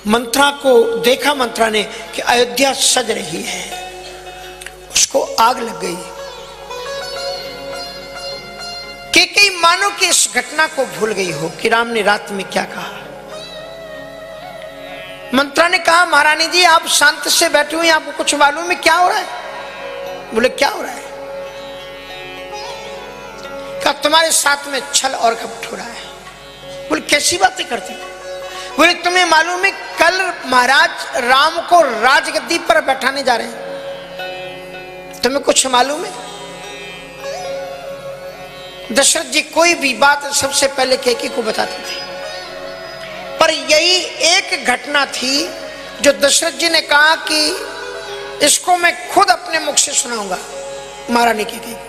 मंत्रा को देखा मंत्रा ने कि अयोध्या सज रही है, उसको आग लग गई। कैकेयी मानो कि इस घटना को भूल गई हो कि राम ने रात में क्या कहा। मंत्रा ने कहा, महारानी जी आप शांत से बैठे हुए, आपको कुछ मालूम है क्या हो रहा है? बोले क्या हो रहा है? कहा तुम्हारे साथ में छल और कपट हो रहा है। बोले कैसी बातें करती? बोले तुम्हें मालूम है कल महाराज राम को राजगद्दी पर बैठाने जा रहे हैं, तुम्हें कुछ मालूम है? दशरथ जी कोई भी बात सबसे पहले कैकेयी को बताते थे, पर यही एक घटना थी जो दशरथ जी ने कहा कि इसको मैं खुद अपने मुख से सुनाऊंगा महारानी कैकेयी को,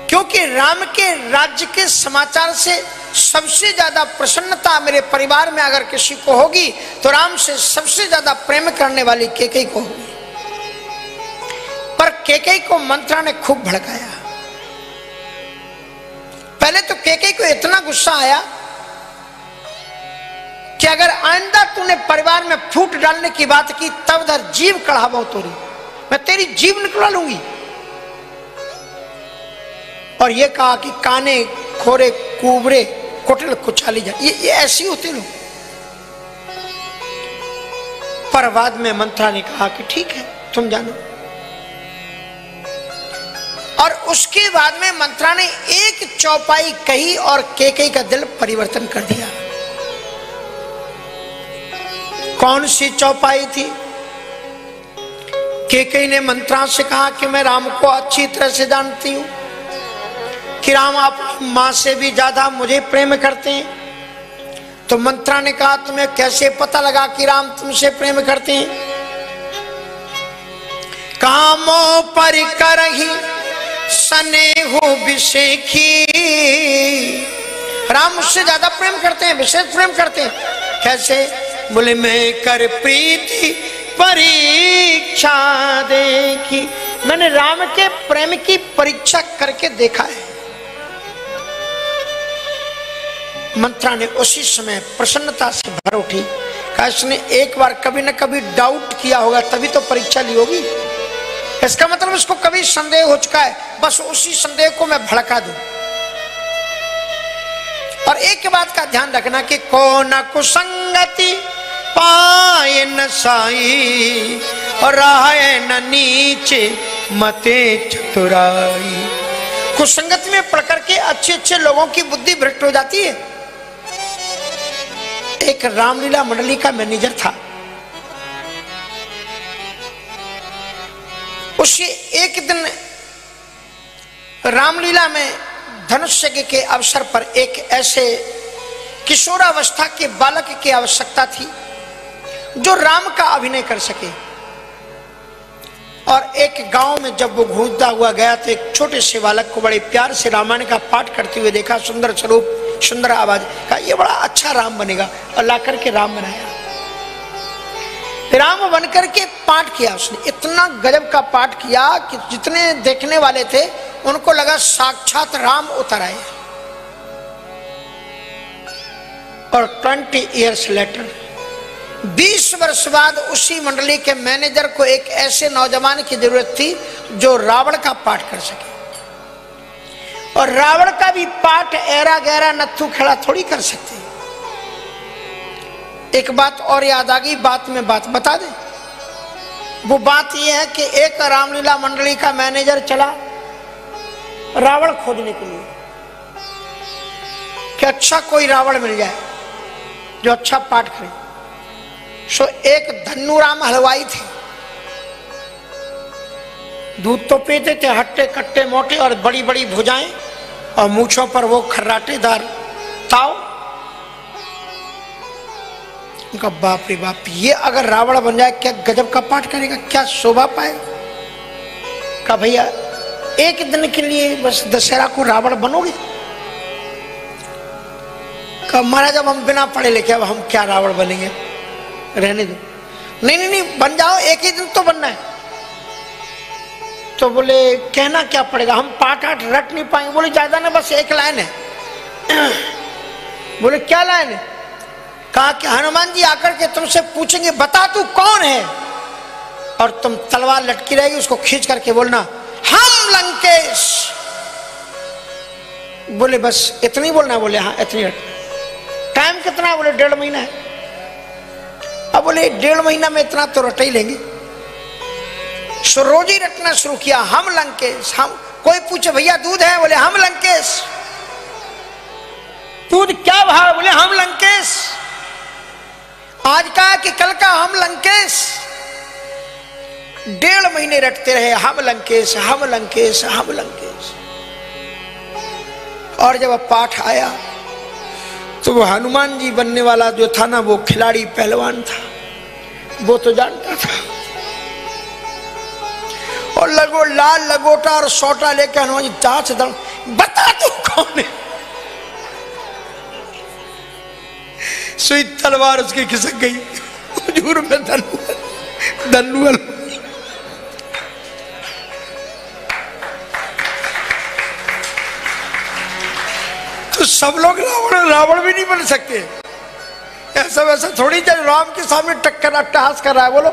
क्योंकि राम के राज्य के समाचार से सबसे ज्यादा प्रसन्नता मेरे परिवार में अगर किसी को होगी तो राम से सबसे ज्यादा प्रेम करने वाली कैकेयी को होगी। पर कैकेयी को मंत्रा ने खूब भड़काया। पहले तो कैकेयी को इतना गुस्सा आया कि अगर आइंदा तूने परिवार में फूट डालने की बात की तब उधर जीव कढ़ावा तोरी, मैं तेरी जीव निकलवा लूंगी। और ये कहा कि काने खोरे कुबरे कुटिल कुचाली जा, ये ऐसी होते लोग। पर बाद में मंत्रा ने कहा कि ठीक है तुम जानो। और उसके बाद में मंत्रा ने एक चौपाई कही और कैकेयी का दिल परिवर्तन कर दिया। कौन सी चौपाई थी? कैकेयी ने मंत्रा से कहा कि मैं राम को अच्छी तरह से जानती हूं कि राम आप मां से भी ज्यादा मुझे प्रेम करते हैं। तो मंत्रा ने कहा तुम्हें कैसे पता लगा कि राम तुमसे प्रेम करते हैं? कामों पर करही स्नेहो विशेखी, राम मुझसे ज्यादा प्रेम करते हैं, विशेष प्रेम करते हैं। कैसे? बोले मैं कर प्रीति परीक्षा देखी, मैंने राम के प्रेम की परीक्षा करके देखा है। मंत्रा ने उसी समय प्रसन्नता से भर उठी, कहा इसने एक बार कभी न कभी डाउट किया होगा तभी तो परीक्षा ली होगी। इसका मतलब इसको कभी संदेह हो चुका है, बस उसी संदेह को मैं भड़का दूं। और एक बात का ध्यान रखना कि कौन कुसंगति पाए न साई और राहे न नीचे मते चतुराई। कुसंगत में पड़ करके अच्छे अच्छे लोगों की बुद्धि भ्रष्ट हो जाती है। एक रामलीला मंडली का मैनेजर था, उसे एक दिन रामलीला में धनुष यज्ञ के अवसर पर एक ऐसे किशोरावस्था के बालक की आवश्यकता थी जो राम का अभिनय कर सके। और एक गांव में जब वो घूमता हुआ गया तो एक छोटे से बालक को बड़े प्यार से रामायण का पाठ करते हुए देखा, सुंदर स्वरूप सुंदर आवाज, कहा ये बड़ा अच्छा राम बनेगा, और ला करके राम बनाया। राम बनकर के पाठ किया उसने, इतना गजब का पाठ किया कि जितने देखने वाले थे उनको लगा साक्षात राम उतर आए। और 20 years later 20 वर्ष बाद उसी मंडली के मैनेजर को एक ऐसे नौजवान की जरूरत थी जो रावण का पाठ कर सके। और रावण का भी पाठ ऐरा गहरा नत्थु खेड़ा थोड़ी कर सकते। एक बात और याद आ गई, बात में बात बता दे। वो बात यह है कि एक रामलीला मंडली का मैनेजर चला रावण खोजने के लिए कि अच्छा कोई रावण मिल जाए जो अच्छा पाठ करे। सो एक धन्नूराम हलवाई थे, दूध तो पीते थे, हट्टे कट्टे मोटे और बड़ी बड़ी भुजाएं और मूछों पर वो खर्राटेदार ताव। उनका बाप रे बाप, ये अगर रावण बन जाए क्या गजब का पाठ करेगा, क्या शोभा पाएगा। कहा भैया एक दिन के लिए बस दशहरा को रावण बनोगे? कहा महाराज जब हम बिना पढ़े लिखे अब हम क्या रावण बनेंगे, रहने दो। नहीं नहीं नहीं बन जाओ, एक ही दिन तो बनना है। तो बोले कहना क्या पड़ेगा, हम पाठ आठ रट नहीं पाएंगे। बोले ज्यादा ना, बस एक लाइन है। बोले क्या लाइन है? कहा कि हनुमान जी आकर के तुमसे पूछेंगे बता तू कौन है, और तुम तलवार लटकी रहेगी, उसको खींच करके बोलना हम लंकेश। बोले बस इतनी बोलना? बोले हाँ इतनी। टाइम कितना है? बोले 1.5 महीना है। अब बोले 1.5 महीना में इतना तो रट ही लेंगे। सो रोज ही रटना शुरू किया, हम लंकेश। हम कोई पूछे भैया दूध है? बोले हम लंकेश। दूध क्या भाव? बोले हम लंकेश। आज का कि कल का? हम लंकेश। 1.5 महीने रटते रहे, हम लंकेश हम लंकेश हम लंकेश। और जब पाठ आया तो वो हनुमान जी बनने वाला जो था ना, वो खिलाड़ी पहलवान था, वो तो जानता था। और लगो लाल लगोटा और सोटा लेकर हनुमान जी जांच दम, बता तू कौन है? सुई तलवार उसकी खिसक गई, हुजूर में धनुअल। तो सब लोग रावण भी नहीं बन सकते। ऐसा वैसा थोड़ी जब राम के सामने टक्कर अट्टहास कर रहा है, बोलो।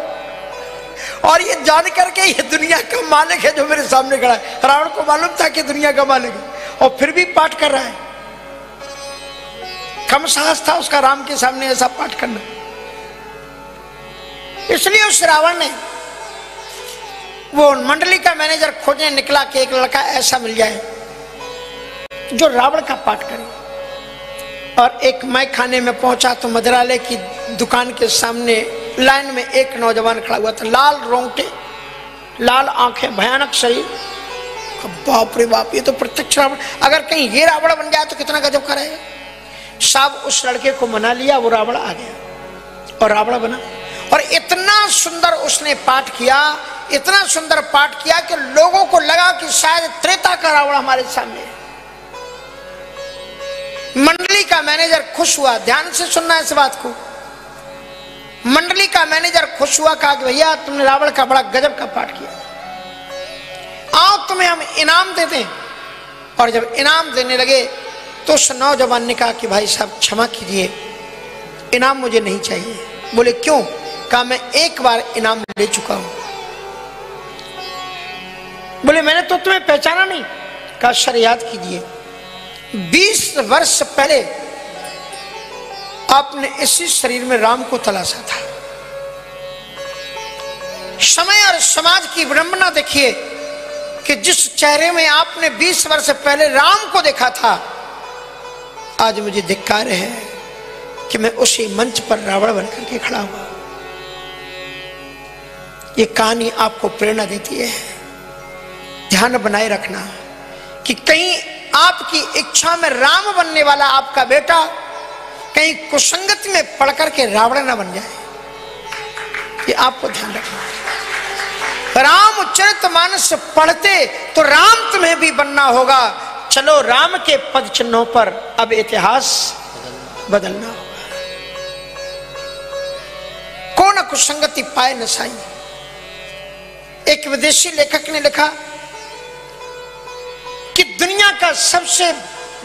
और ये जान करके ये दुनिया का मालिक है जो मेरे सामने खड़ा है। रावण को मालूम था कि दुनिया का मालिक है, और फिर भी पाठ कर रहा है। कम साहस था उसका राम के सामने ऐसा पाठ करना। इसलिए उस रावण ने वो मंडली का मैनेजर खोजने निकला कि एक लड़का ऐसा मिल जाए जो रावण का पाठ करे। और एक मैं खाने में पहुंचा तो मदिरालय की दुकान के सामने लाइन में एक नौजवान खड़ा हुआ था, लाल रोंगटे, लाल आंखें, भयानक शरीर। बाप रे बाप, ये तो प्रत्यक्ष रावण। अगर कहीं ये रावण बन जाए तो कितना गजब का रहेगा। साहब उस लड़के को मना लिया, वो रावण आ गया और रावण बना। और इतना सुंदर उसने पाठ किया, इतना सुंदर पाठ किया कि लोगों को लगा कि शायद त्रेता का रावण हमारे सामने है। मंडली का मैनेजर खुश हुआ। ध्यान से सुनना इस बात को। मंडली का मैनेजर खुश हुआ, कहा कि भैया तुमने रावण का बड़ा गजब का पाठ किया, आओ तुम्हें हम इनाम देते हैं। और जब इनाम देने लगे तो उस नौजवान ने कहा कि भाई साहब क्षमा कीजिए, इनाम मुझे नहीं चाहिए। बोले क्यों? कहा मैं एक बार इनाम ले चुका हूं। बोले मैंने तो तुम्हें पहचाना नहीं। कहा सर याद कीजिए, 20 वर्ष पहले आपने इसी शरीर में राम को तलाशा था। समय और समाज की विडंबना देखिए कि जिस चेहरे में आपने 20 वर्ष पहले राम को देखा था, आज मुझे धिक्कार है कि मैं उसी मंच पर रावण बनकर के खड़ा हुआ। ये कहानी आपको प्रेरणा देती है। ध्यान बनाए रखना कि कहीं आपकी इच्छा में राम बनने वाला आपका बेटा कहीं कुसंगति में पड़ करके रावण ना बन जाए। ये आपको ध्यान रखना। रामचरितमानस पढ़ते तो राम तुम्हें भी बनना होगा। चलो राम के पद चिन्हों पर अब इतिहास बदलना होगा। कौन कुसंगति पाए न साई। एक विदेशी लेखक ने लिखा कि दुनिया का सबसे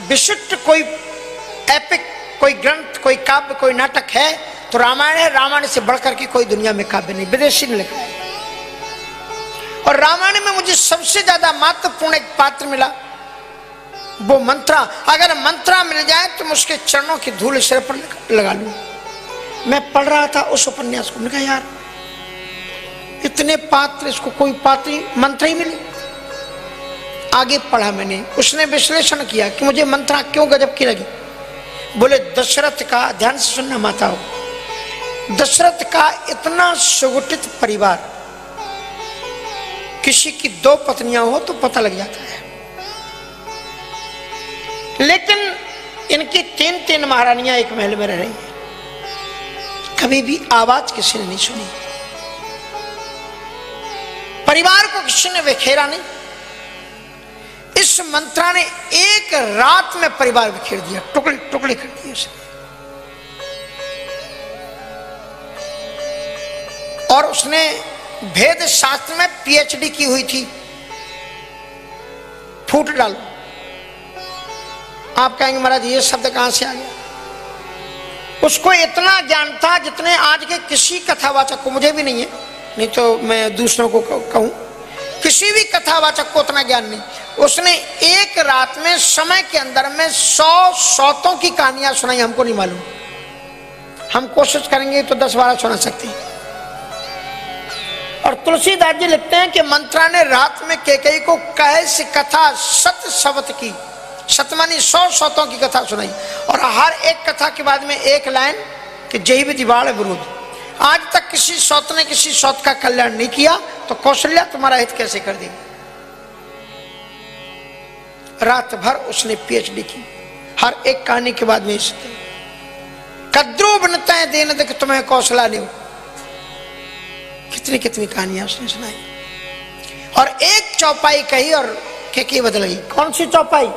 विशिष्ट कोई एपिक, कोई ग्रंथ, कोई काव्य, कोई नाटक है तो रामायण है। रामायण से बढ़कर के कोई दुनिया में काव्य नहीं। विदेशी ने लिखा है। और रामायण में मुझे सबसे ज्यादा महत्वपूर्ण एक पात्र मिला, वो मंत्रा। अगर मंत्रा मिल जाए तो मैं उसके चरणों की धूल सिर पर लगा लूं। मैं पढ़ रहा था उस उपन्यास को, मैंने कहा यार इतने पात्र, इसको कोई पात्र मंत्र ही मिली। आगे पढ़ा मैंने, उसने विश्लेषण किया कि मुझे मंत्रा क्यों गजब की लगी। बोले दशरथ का, ध्यान से सुनना माताओं, दशरथ का इतना सुगठित परिवार, किसी की 2 पत्नियां हो तो पता लग जाता है, लेकिन इनकी 3 महारानियां एक महल में रह रही हैं। कभी भी आवाज किसी ने नहीं सुनी, परिवार को किसी ने बिखेरा नहीं। इस मंत्रा ने एक रात में परिवार बिखेर दिया, टुकड़े टुकड़े कर दिए उसने। और उसने वेद शास्त्र में पीएचडी की हुई थी। फूट डालो। आप कहेंगे महाराज ये शब्द कहां से आ गया? उसको इतना ज्ञान था जितने आज के किसी कथावाचक को, मुझे भी नहीं है, नहीं तो मैं दूसरों को कहूं, किसी भी कथावाचक को उतना ज्ञान नहीं। उसने एक रात में समय के अंदर में 100 सौतों की कहानियां सुनाई, हमको नहीं मालूम। हम कोशिश करेंगे तो 10-12 सुना सकते हैं। और तुलसीदास जी लिखते हैं कि मंत्रा ने रात में कैकेयी को कैसी कथा सत शब्द की, शतमानी 100 सौतों की कथा सुनाई, और हर एक कथा के बाद में एक लाइन कि जय भी दिवाड़ विरोध। आज तक किसी सौत ने किसी सौत का कल्याण नहीं किया, तो कौशल्या तुम्हारा हित कैसे कर देगी। रात भर उसने पीएचडी की, हर एक कहानी के बाद में कद्रू बनता है देन देख तुम्हें कौशला नहीं। कितनी कितनी कहानियां उसने सुनाई, और एक चौपाई कही और कैकेयी बदल गई। कौन सी चौपाई?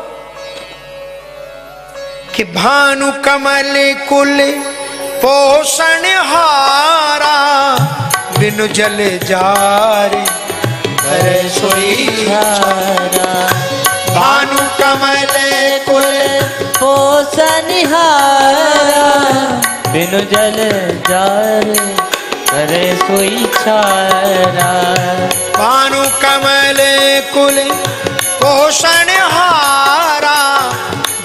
कि भानु कमल कुल पोषण हारा, बिनु जल जारे करे सोई छारा। भानु कमल कुल पोषण हारा, बिनु जल जारे करे सोई छारा। भानु कमल कुल पोषण हारा,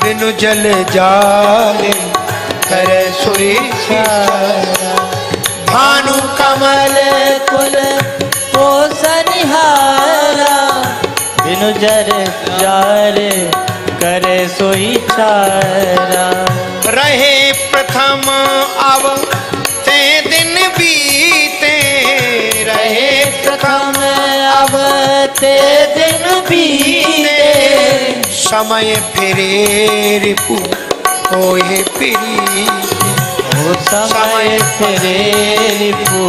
बिनु जल जारे करे सोई छारा। भानु कमल कुल पोषण हारा, बिनु जल जारे करे सोई छारा। रहे प्रथम अब ते दिन बीते, रहे प्रथम अब ते दिन बीते। समय फिरे रिपु होए प्रीति, ओ समय फिरे रिपु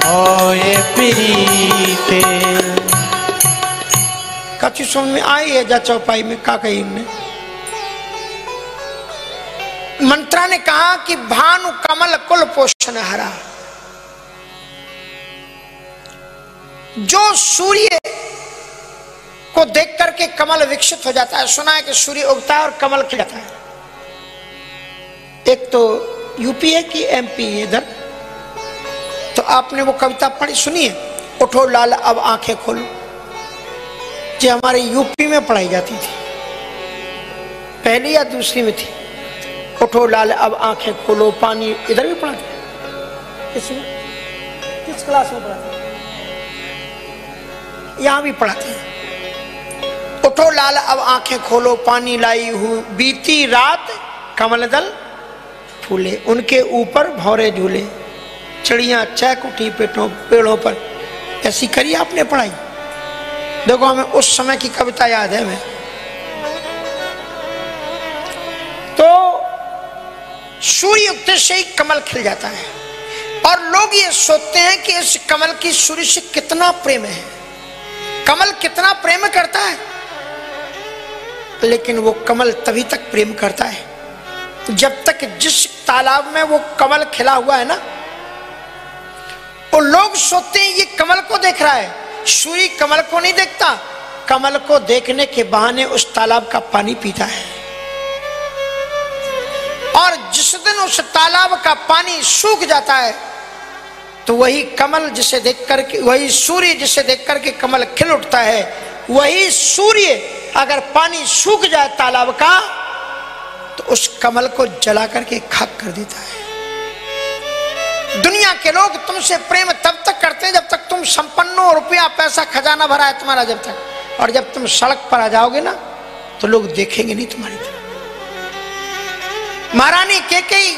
होए प्रीति। कच्ची समझ में आई है जा चौपाई में का कही इनने? मंत्रा ने कहा कि भानु कमल कुल पोषण हरा। जो सूर्य को देख करके कमल विकसित हो जाता है, सुना है कि सूर्य उगता है और कमल खिल जाता है। एक तो यूपी है कि एमपी इधर, तो आपने वो कविता पढ़ी सुनी है, उठो लाल अब आंखें खोलो, जो हमारे यूपी में पढ़ाई जाती थी, पहली या दूसरी में थी। उठो लाल अब आंखें खोलो, पानी इधर भी पढ़ा था, किस क्लास में पढ़ा था? यहां भी पढ़ाते हैं। उठो लाल अब आंखें खोलो, पानी लाई हूं, बीती रात कमल दल फूले, उनके ऊपर भौरे झूले, चिड़ियां चहक उठी पेड़ों पर। ऐसी करी आपने पढ़ाई? देखो हमें उस समय की कविता याद है। मैं तो सूर्य उगते से ही कमल खिल जाता है, और लोग ये सोचते हैं कि इस कमल की सूर्य से कितना प्रेम है, कमल कितना प्रेम करता है। लेकिन वो कमल तभी तक प्रेम करता है जब तक जिस तालाब में वो कमल खिला हुआ है ना, वो लोग सोचते हैं ये कमल को देख रहा है, सूर्य कमल को नहीं देखता। कमल को देखने के बहाने उस तालाब का पानी पीता है, और जिस दिन उस तालाब का पानी सूख जाता है, तो वही कमल जिसे देख करके, वही सूर्य जिसे देख करके कमल खिल उठता है, वही सूर्य अगर पानी सूख जाए तालाब का, तो उस कमल को जला करके खाक कर देता है। दुनिया के लोग तुमसे प्रेम तब तक करते हैं जब तक तुम संपन्न हो, रुपया पैसा खजाना भरा है तुम्हारा जब तक, और जब तुम सड़क पर आ जाओगे ना, तो लोग देखेंगे नहीं तुम्हारी तरफ। महारानी कैकेयी,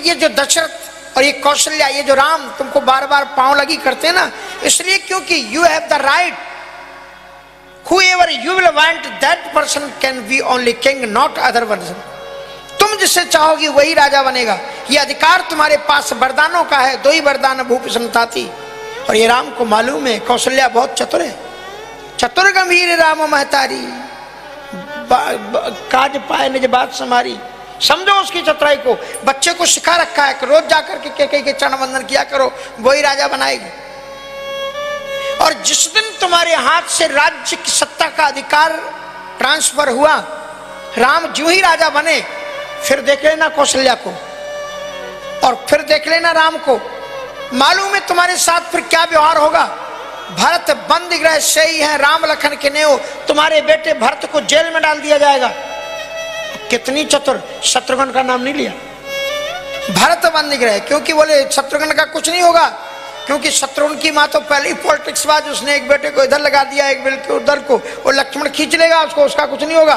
ये जो दशरथ और ये कौशल्या, ये जो राम तुमको बार बार पांव लगी करते हैं ना, इसलिए क्योंकि you have the right, whoever you will want that person can be only king, not other person। तुम जिससे चाहोगी वही राजा बनेगा, ये अधिकार तुम्हारे पास वरदानों का है। 2 ही वरदान भूप संताती, और ये राम को मालूम है। कौशल्या बहुत चतुर है, चतुर गंभीर राम महतारी, काज पाए निज बात समारी। समझो उसकी चतुराई को। बच्चे को सिखा रखा है कि रोज जाकर के कैकेयी के चरण वंदन किया करो, वही राजा बनाएगी। और जिस दिन तुम्हारे हाथ से राज्य की सत्ता का अधिकार ट्रांसफर हुआ, राम जो ही राजा बने, फिर देख लेना कौशल्या को, और फिर देख लेना राम को, मालूम है तुम्हारे साथ फिर क्या व्यवहार होगा। भरत बंदी गृह से ही है, राम लखन के नेओ, तुम्हारे बेटे भरत को जेल में डाल दिया जाएगा। कितनी चतुर, शत्रुघ्न का नाम नहीं लिया, भरत बंदी गृह, क्योंकि बोले शत्रुघ्न का कुछ नहीं होगा, क्योंकि शत्रुघ्न की माँ तो पहले ही पॉलिटिक्स बाज, उसने एक बेटे को इधर लगा दिया, एक बेटे को उधर को, वो लक्ष्मण खींच लेगा उसको, उसका कुछ नहीं होगा।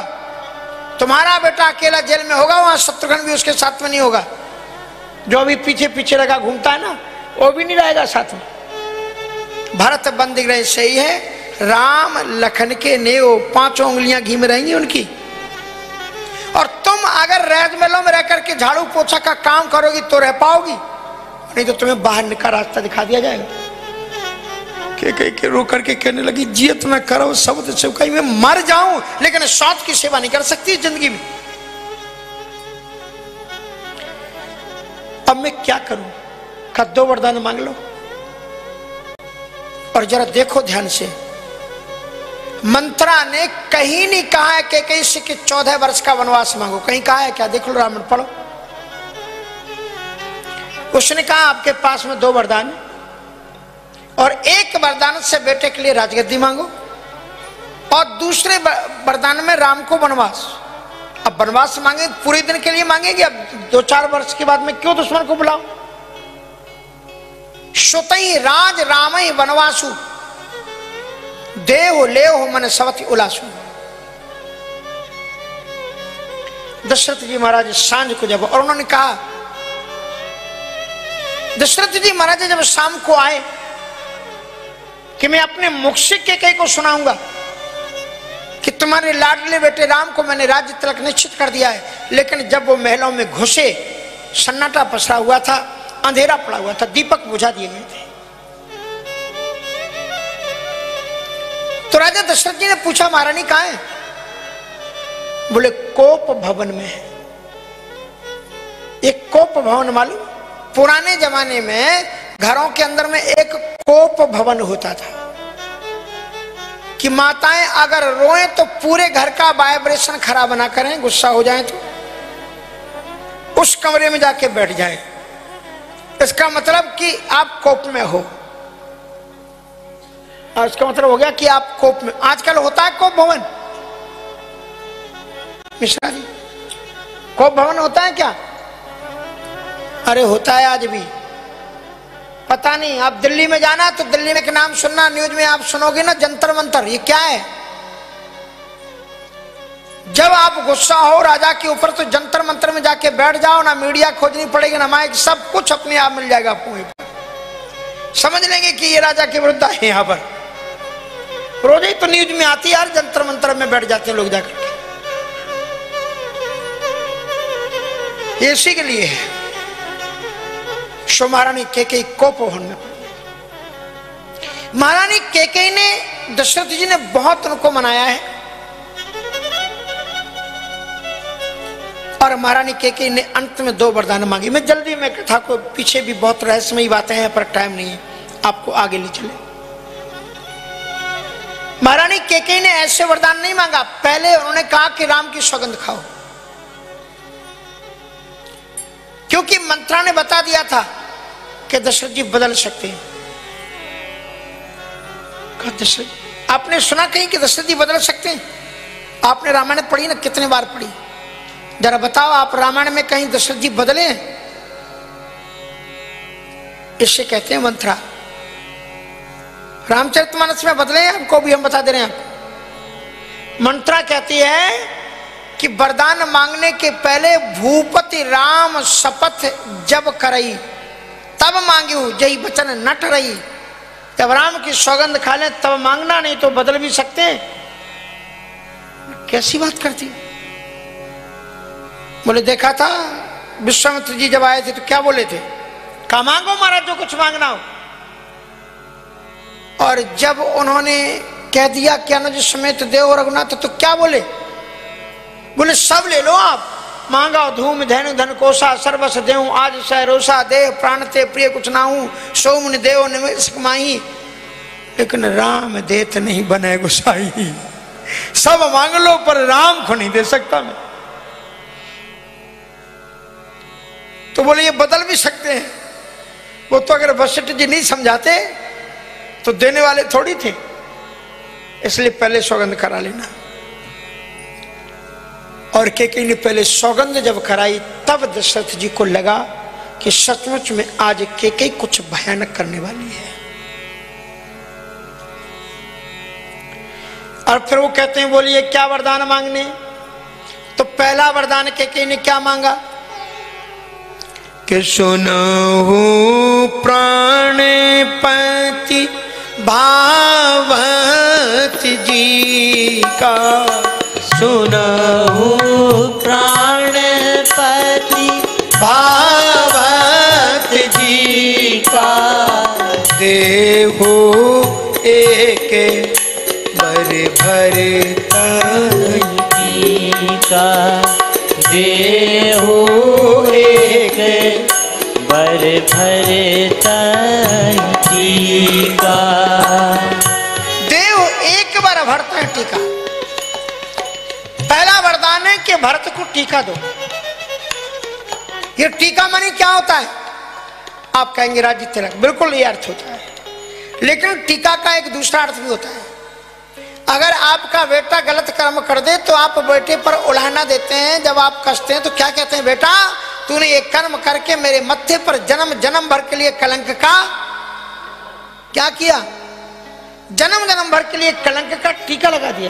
तुम्हारा बेटा अकेला जेल में होगा, वहां शत्रुघ्न भी उसके साथ में नहीं होगा, जो अभी पीछे पीछे लगा घूमता है ना, वो भी नहीं रहेगा साथ में। भरत बंदी गृह सही है, राम लखन के नेओ, 5 उंगलियां घी में रहेंगी उनकी। और तुम अगर राजमहलों में रह करके झाड़ू पोछा का काम करोगी तो रह पाओगी, नहीं तो तुम्हें बाहर का रास्ता दिखा दिया जाएगा। के रो करके कहने लगी, जियत मैं करो शब्द से कहीं मैं मर जाऊं, लेकिन शौच की सेवा नहीं कर सकती जिंदगी में। अब मैं क्या करूं? का 2 वरदान मांग लो। और जरा देखो ध्यान से, मंत्रा ने कहीं नहीं कहा है कि कैसे कि 14 वर्ष का वनवास मांगो, कहीं कहा है क्या? देख लो रामायण पढ़ो। उसने कहा आपके पास में 2 वरदान और एक वरदान से बेटे के लिए राजगद्दी मांगो और दूसरे वरदान में राम को वनवास। अब वनवास मांगे पूरे दिन के लिए मांगेंगे, अब 2-4 वर्ष के बाद में क्यों दुश्मन को बुलाओ? सुतई राज रामई वनवासु, देव लेव मन सवति उलासु। दशरथ जी महाराज सांझ को जब, और उन्होंने कहा, दशरथ जी महाराज जब शाम को आए कि मैं अपने मुख से कई को सुनाऊंगा कि तुम्हारे लाडले बेटे राम को मैंने राज्य तिलक निश्चित कर दिया है, लेकिन जब वो महलों में घुसे सन्नाटा पसरा हुआ था, अंधेरा पड़ा हुआ था, दीपक बुझा दिए गए थे। तो राजा दशरथ जी ने पूछा महारानी कहां है? बोले कोप भवन में है। एक कोप भवन मालूम, पुराने जमाने में घरों के अंदर में एक कोप भवन होता था कि माताएं अगर रोएं तो पूरे घर का वाइब्रेशन खराब ना करें, गुस्सा हो जाए तो उस कमरे में जाके बैठ जाए। इसका मतलब कि आप कोप में हो, और इसका मतलब हो गया कि आप कोप में। आजकल होता है कोप भवन, मिश्रा जी कोप भवन होता है क्या? अरे होता है आज भी, पता नहीं। आप दिल्ली में जाना तो दिल्ली में के नाम सुनना, न्यूज में आप सुनोगे ना जंतर मंतर, ये क्या है? जब आप गुस्सा हो राजा के ऊपर तो जंतर मंतर में जाके बैठ जाओ ना, मीडिया खोजनी पड़ेगी ना, माइक, सब कुछ अपने आप मिल जाएगा आपको। समझ लेंगे कि ये राजा के विरुद्ध है। यहाँ पर रोज ही तो न्यूज में आती है यार, जंतर मंतर में बैठ जाते हैं लोग जाकर के, इसी के लिए है। सो महारानी कैकेयी कोप भवन में, महारानी कैकेयी ने, दशरथ जी ने बहुत उनको मनाया है, और महारानी कैकेयी ने अंत में 2 वरदान मांगी। मैं जल्दी में कथा को, पीछे भी बहुत रहस्यमयी बातें हैं पर टाइम नहीं है, आपको आगे ले चले। महारानी कैकेयी ने ऐसे वरदान नहीं मांगा। पहले उन्होंने कहा कि राम की सौगंध खाओ, क्योंकि मंत्रा ने बता दिया था कि दशरथ जी बदल सकते हैं। दशरथ, आपने सुना कहीं कि दशरथ जी बदल सकते हैं? आपने रामायण पढ़ी ना, कितने बार पढ़ी? जरा बताओ आप रामायण में कहीं दशरथ जी बदले हैं? इससे कहते हैं मंत्रा। रामचरितमानस में बदले हैं, हमको भी हम बता दे रहे हैं आपको। मंत्रा कहती है कि वरदान मांगने के पहले भूपति राम शपथ जब करई तब मांगियो, जही बचन नट रही। जब राम की सौगंध खा ले तब मांगना, नहीं तो बदल भी सकते हैं। कैसी बात करती? बोले देखा था विश्वामित्र जी जब आए थे तो क्या बोले थे? कहा मांगो महाराज जो कुछ मांगना हो। और जब उन्होंने कह दिया कि अनुज समेत देव रघुनाथ, तो क्या बोले? बोले सब ले लो आप, मांगा धूम धैनु धन कोसा, सर्वस देव आज सह रोसा, देह प्राण ते प्रिय कुछ नाहू, सो मुनि देव निवेश माही, लेकिन राम देत नहीं बने गुसाई। सब मांग लो पर राम को नहीं दे सकता मैं। तो बोले ये बदल भी सकते हैं। वो तो अगर वशिष्ठ जी नहीं समझाते तो देने वाले थोड़ी थे, इसलिए पहले सौगंध करा लेना। और केकई ने पहले सौगंध जब कराई तब दशरथ जी को लगा कि सचमुच में आज केकई कुछ भयानक करने वाली है। और फिर वो कहते हैं बोलिए क्या वरदान मांगने? तो पहला वरदान केकई ने क्या मांगा कि सुनहु प्राणपति भावत जी का, सुनहु प्राणपति भावत जी का, देहु एक बर भर जी का, देहु एक बर भर टीका। देव एक बार भरता है टीका। पहला वरदान है कि भरत को टीका दो। ये टीका मानी क्या होता है? आप कहेंगे राज्य तिलक, बिल्कुल ये अर्थ होता है, लेकिन टीका का एक दूसरा अर्थ भी होता है। अगर आपका बेटा गलत कर्म कर दे तो आप बेटे पर उलाहना देते हैं, जब आप कसते हैं तो क्या कहते हैं? बेटा तूने एक कर्म करके मेरे मत्थे पर जन्म जन्म भर के लिए कलंक का क्या किया? जन्म जन्म भर के लिए कलंक का टीका लगा दिया।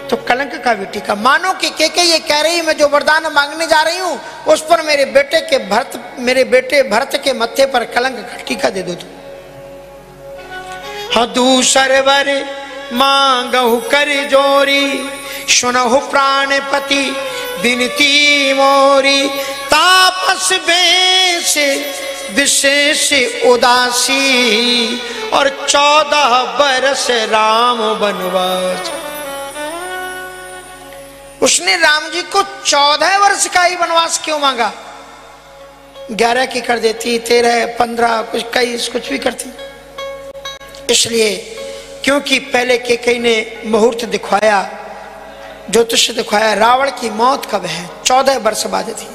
तो कलंक का भी टीका। मानो कि केकई ये कह रही मैं जो वरदान मांगने जा रही हूं उस पर मेरे बेटे भरत के मत्थे पर कलंक का टीका दे दो। हाँ दूसर वर मांगहु कर जोरी, सुनहु प्राणपति बिनती मोरी, तापस वेश विशेष उदासी, और 14 बरस राम वनवास। उसने राम जी को 14 वर्ष का ही वनवास क्यों मांगा? 11 की कर देती, 13, 15, कुछ 21, कुछ भी करती। इसलिए क्योंकि पहले केकई ने मुहूर्त दिखवाया, ज्योतिष दिखवाया, रावण की मौत कब है? 14 वर्ष बाद थी।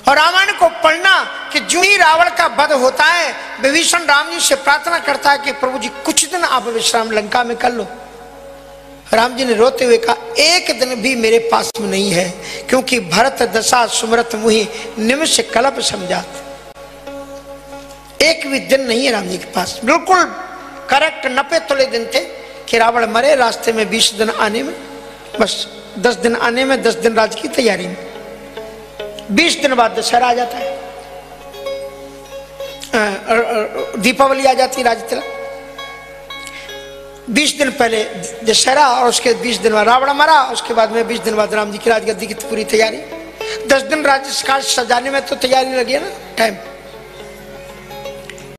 और रामायण को पढ़ना कि जो ही रावण का वध होता है विभीषण राम जी से प्रार्थना करता है कि प्रभु जी कुछ दिन आप विश्राम लंका में कर लो। राम जी ने रोते हुए कहा एक दिन भी मेरे पास में नहीं है, क्योंकि भरत दशा सुमरत मुहि निमिष कल्प समझात। एक भी दिन नहीं है राम जी के पास। बिल्कुल करेक्ट 90 तोले दिन थे कि रावण मरे, रास्ते में 20 दिन आने में, बस 10 दिन आने में, 10 दिन राज की तैयारी में, 20 दिन बाद दशहरा आ जाता है, दीपावली आ जाती है, राज तिलक। 20 दिन पहले दशहरा और उसके 20 दिन बाद रावण मरा, उसके बाद में 20 दिन बाद राम जी की राजगद्दी की पूरी तैयारी। 10 दिन राज्य काज सजाने में तो तैयारी लगी है ना, टाइम।